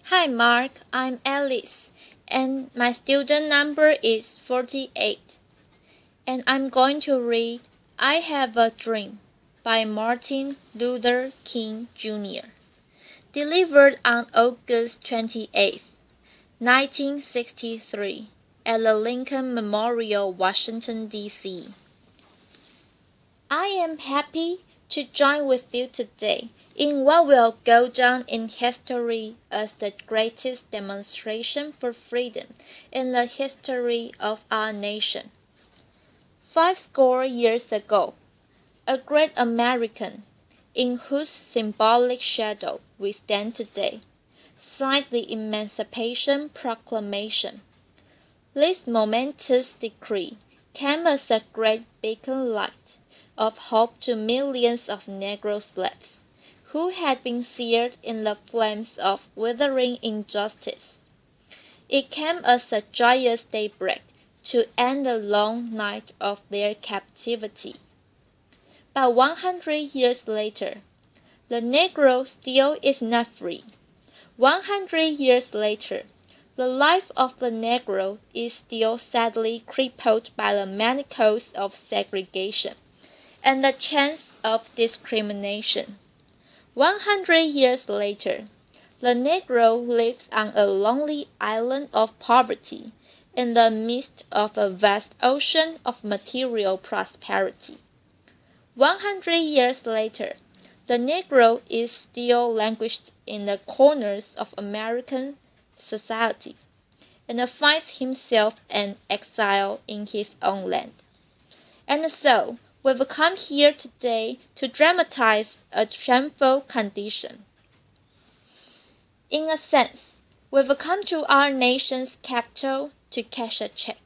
Hi Mark, I'm Alice, and my student number is 48. And I'm going to read I Have a Dream by Martin Luther King Jr. Delivered on August 28, 1963, at the Lincoln Memorial, Washington, D.C. I am happy to join with you today in what will go down in history as the greatest demonstration for freedom in the history of our nation. 50 years ago, a great American, in whose symbolic shadow we stand today, signed the Emancipation Proclamation. This momentous decree came as a great beacon light of hope to millions of Negro slaves who had been seared in the flames of withering injustice. It came as a joyous daybreak to end the long night of their captivity. But 100 years later, the Negro still is not free. 100 years later, the life of the Negro is still sadly crippled by the manacles of segregation and the chains of discrimination. 100 years later, the Negro lives on a lonely island of poverty in the midst of a vast ocean of material prosperity. 100 years later, the Negro is still languished in the corners of American society and finds himself an exile in his own land. And so, we've come here today to dramatize a shameful condition. In a sense, we've come to our nation's capital to cash a check.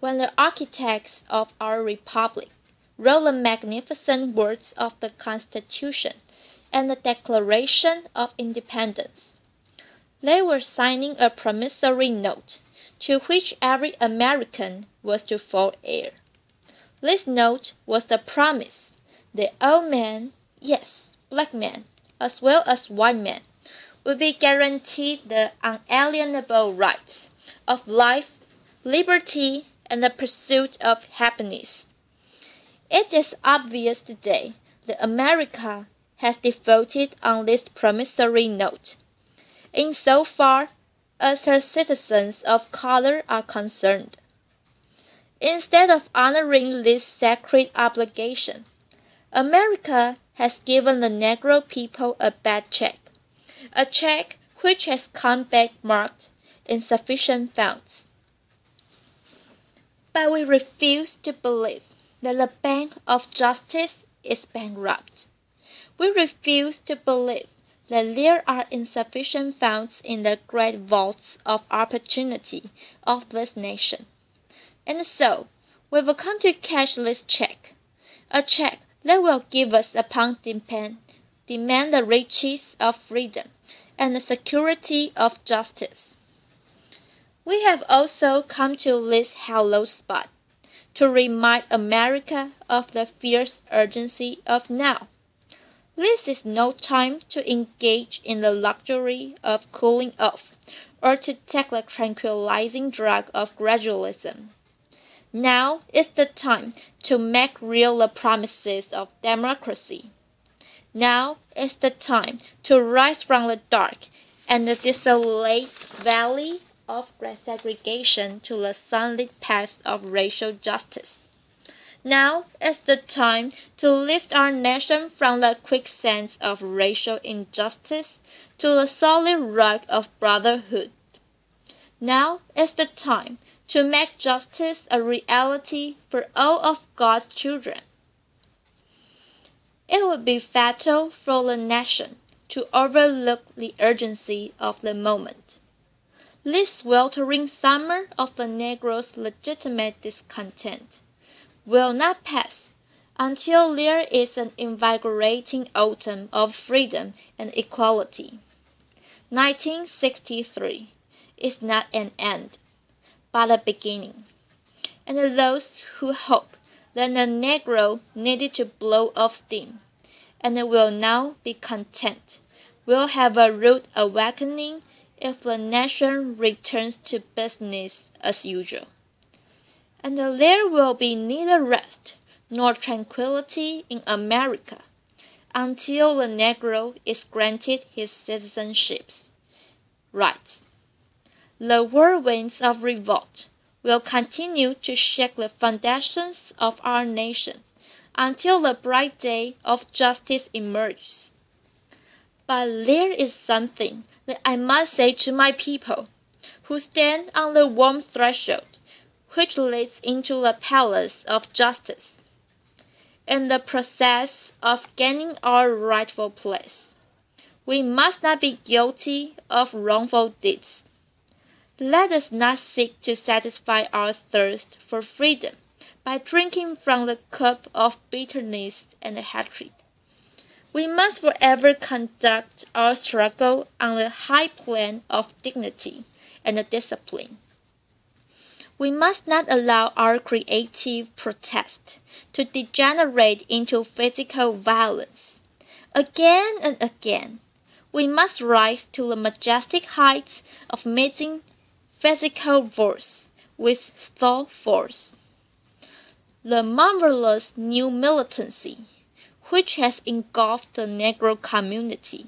When the architects of our republic wrote the magnificent words of the Constitution and the Declaration of Independence, they were signing a promissory note to which every American was to fall heir. This note was the promise that all men, yes, black men, as well as white men, would be guaranteed the unalienable rights of life, liberty, and the pursuit of happiness. It is obvious today that America has defaulted on this promissory note, insofar as her citizens of color are concerned. Instead of honoring this sacred obligation, America has given the Negro people a bad check, a check which has come back marked insufficient funds. But we refuse to believe that the Bank of Justice is bankrupt. We refuse to believe that there are insufficient funds in the great vaults of opportunity of this nation. And so, we've come to cash this check, a check that will give us upon demand the riches of freedom and the security of justice. We have also come to this hallowed spot to remind America of the fierce urgency of now. This is no time to engage in the luxury of cooling off or to take the tranquilizing drug of gradualism. Now is the time to make real the promises of democracy. Now is the time to rise from the dark and the desolate valley of segregation to the sunlit path of racial justice. Now is the time to lift our nation from the quicksands of racial injustice to the solid rock of brotherhood. Now is the time to make justice a reality for all of God's children. It would be fatal for the nation to overlook the urgency of the moment. This sweltering summer of the Negro's legitimate discontent will not pass until there is an invigorating autumn of freedom and equality. 1963 is not an end, but a beginning, and those who hope that the Negro needed to blow off steam and will now be content will have a rude awakening if the nation returns to business as usual. And there will be neither rest nor tranquility in America until the Negro is granted his citizenship's rights. The whirlwinds of revolt will continue to shake the foundations of our nation until the bright day of justice emerges. But there is something that I must say to my people, who stand on the warm threshold which leads into the palace of justice. In the process of gaining our rightful place, we must not be guilty of wrongful deeds. Let us not seek to satisfy our thirst for freedom by drinking from the cup of bitterness and hatred. We must forever conduct our struggle on the high plane of dignity and discipline. We must not allow our creative protest to degenerate into physical violence. Again and again, we must rise to the majestic heights of meeting physical force with thought force. The marvelous new militancy, which has engulfed the Negro community,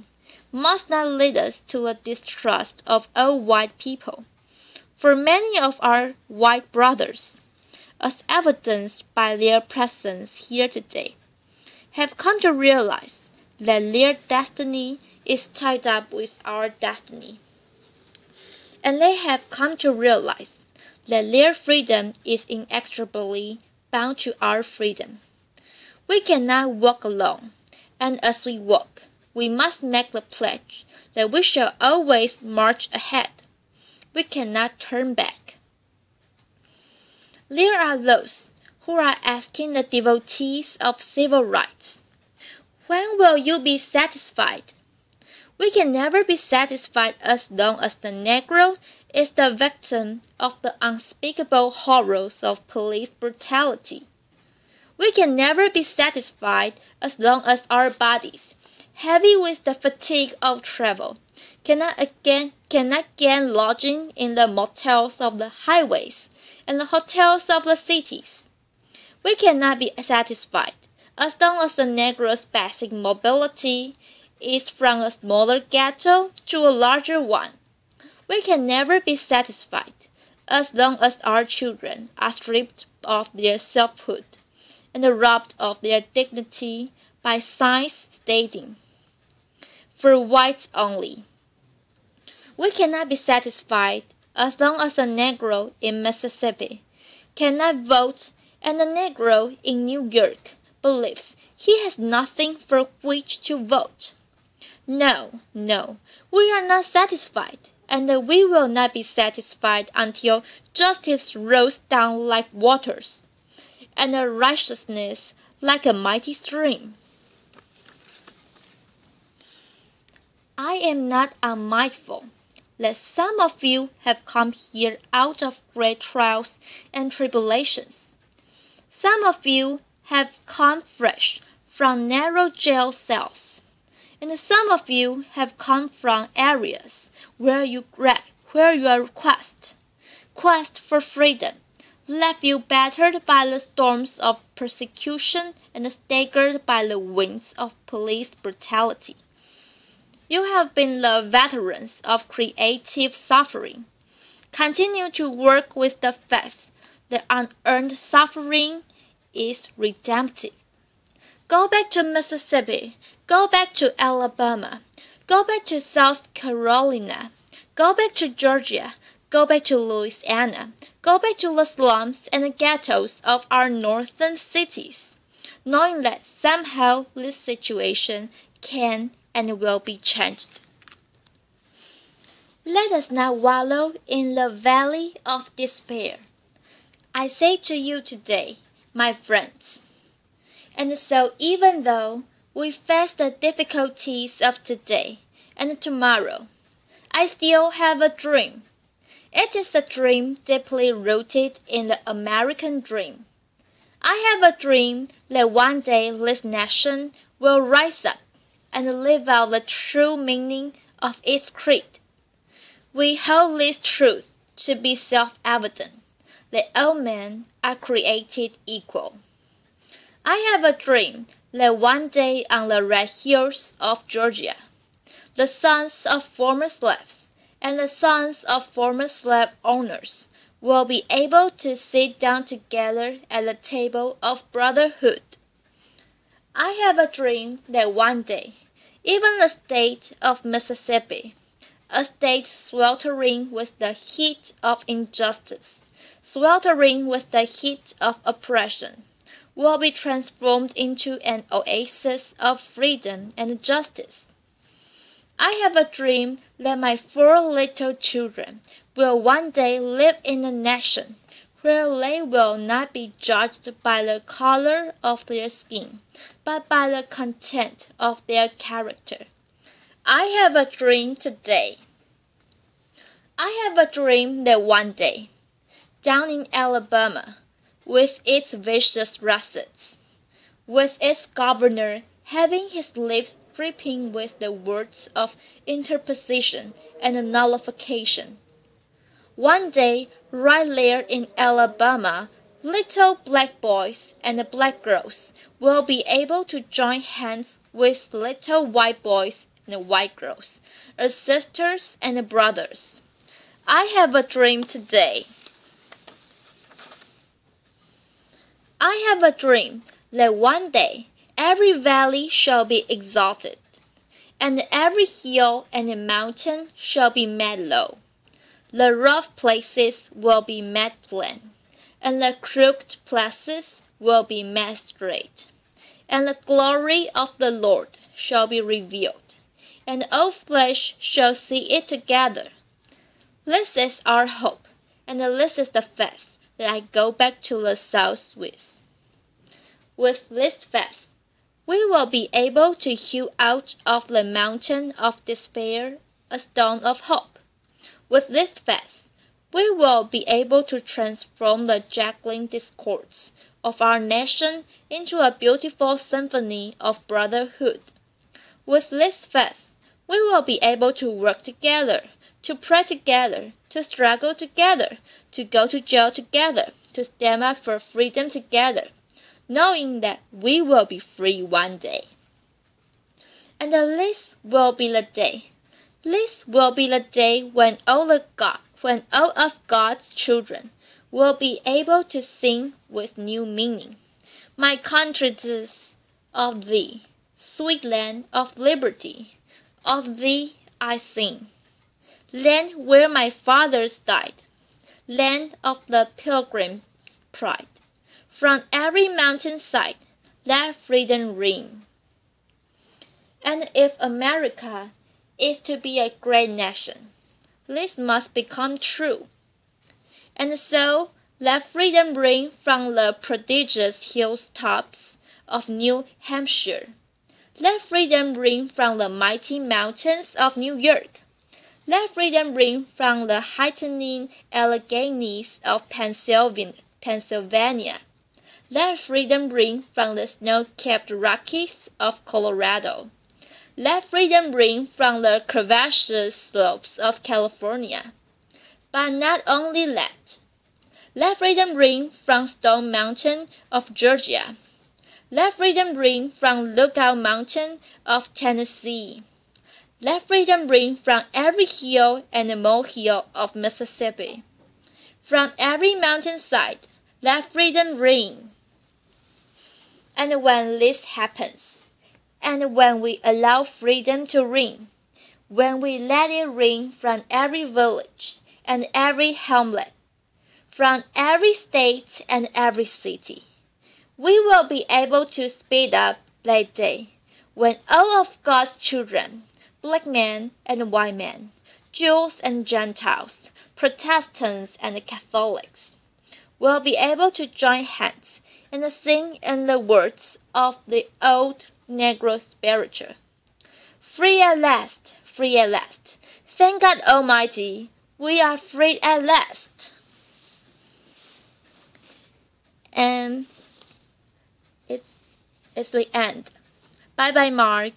must not lead us to the distrust of all white people. For many of our white brothers, as evidenced by their presence here today, have come to realize that their destiny is tied up with our destiny. And they have come to realize that their freedom is inexorably bound to our freedom. We cannot walk alone, and as we walk, we must make the pledge that we shall always march ahead. We cannot turn back. There are those who are asking the devotees of civil rights, when will you be satisfied? We can never be satisfied as long as the Negro is the victim of the unspeakable horrors of police brutality. We can never be satisfied as long as our bodies, heavy with the fatigue of travel, cannot gain lodging in the motels of the highways and the hotels of the cities. We cannot be satisfied as long as the Negro's basic mobility is from a smaller ghetto to a larger one. We can never be satisfied as long as our children are stripped of their selfhood and robbed of their dignity by signs stating, "For whites only." We cannot be satisfied as long as a Negro in Mississippi cannot vote and a Negro in New York believes he has nothing for which to vote. No, we are not satisfied, and we will not be satisfied until justice rolls down like waters, and righteousness like a mighty stream. I am not unmindful that some of you have come here out of great trials and tribulations. Some of you have come fresh from narrow jail cells, and some of you have come from areas where your quest for freedom left you battered by the storms of persecution and staggered by the winds of police brutality. You have been the veterans of creative suffering. Continue to work with the faith that unearned suffering is redemptive. Go back to Mississippi. Go back to Alabama. Go back to South Carolina. Go back to Georgia. Go back to Louisiana. Go back to the slums and the ghettos of our northern cities, knowing that somehow this situation can and will be changed. Let us not wallow in the valley of despair. I say to you today, my friends, and so even though we face the difficulties of today and tomorrow, I still have a dream. It is a dream deeply rooted in the American dream. I have a dream that one day this nation will rise up, and live out the true meaning of its creed. We hold this truth to be self-evident, that all men are created equal. I have a dream that one day on the red hills of Georgia, the sons of former slaves and the sons of former slave owners will be able to sit down together at the table of brotherhood. I have a dream that one day, even the state of Mississippi, a state sweltering with the heat of injustice, sweltering with the heat of oppression, will be transformed into an oasis of freedom and justice. I have a dream that my 4 little children will one day live in a nation where they will not be judged by the color of their skin, but by the content of their character. I have a dream today. I have a dream that one day, down in Alabama, with its vicious russets, with its governor having his lips dripping with the words of interposition and nullification, one day, right there in Alabama, little black boys and black girls will be able to join hands with little white boys and white girls, as sisters and brothers. I have a dream today. I have a dream that one day every valley shall be exalted, and every hill and mountain shall be made low. The rough places will be made plain, and the crooked places will be made straight. And the glory of the Lord shall be revealed, and all flesh shall see it together. This is our hope, and this is the faith that I go back to the South with. With this faith, we will be able to hew out of the mountain of despair a stone of hope. With this faith, we will be able to transform the juggling discords of our nation into a beautiful symphony of brotherhood. With this faith, we will be able to work together, to pray together, to struggle together, to go to jail together, to stand up for freedom together, knowing that we will be free one day. And this will be the day. This will be the day when all of God's children will be able to sing with new meaning. My country is of thee, sweet land of liberty, of thee I sing. Land where my fathers died, land of the pilgrim's pride. From every mountain side, let freedom ring. And if America is to be a great nation, this must become true. And so, let freedom ring from the prodigious hilltops of New Hampshire. Let freedom ring from the mighty mountains of New York. Let freedom ring from the heightening Alleghenies of Pennsylvania. Let freedom ring from the snow-capped Rockies of Colorado. Let freedom ring from the crevaceous slopes of California. But not only that. Let freedom ring from Stone Mountain of Georgia. Let freedom ring from Lookout Mountain of Tennessee. Let freedom ring from every hill and molehill of Mississippi. From every mountainside, let freedom ring. And when this happens, and when we allow freedom to ring, when we let it ring from every village and every hamlet, from every state and every city, we will be able to speed up that day when all of God's children, black men and white men, Jews and Gentiles, Protestants and Catholics, will be able to join hands and sing in the words of the old Negro spiritual. Free at last, free at last. Thank God Almighty, we are free at last. And it's the end. Bye bye, Mark.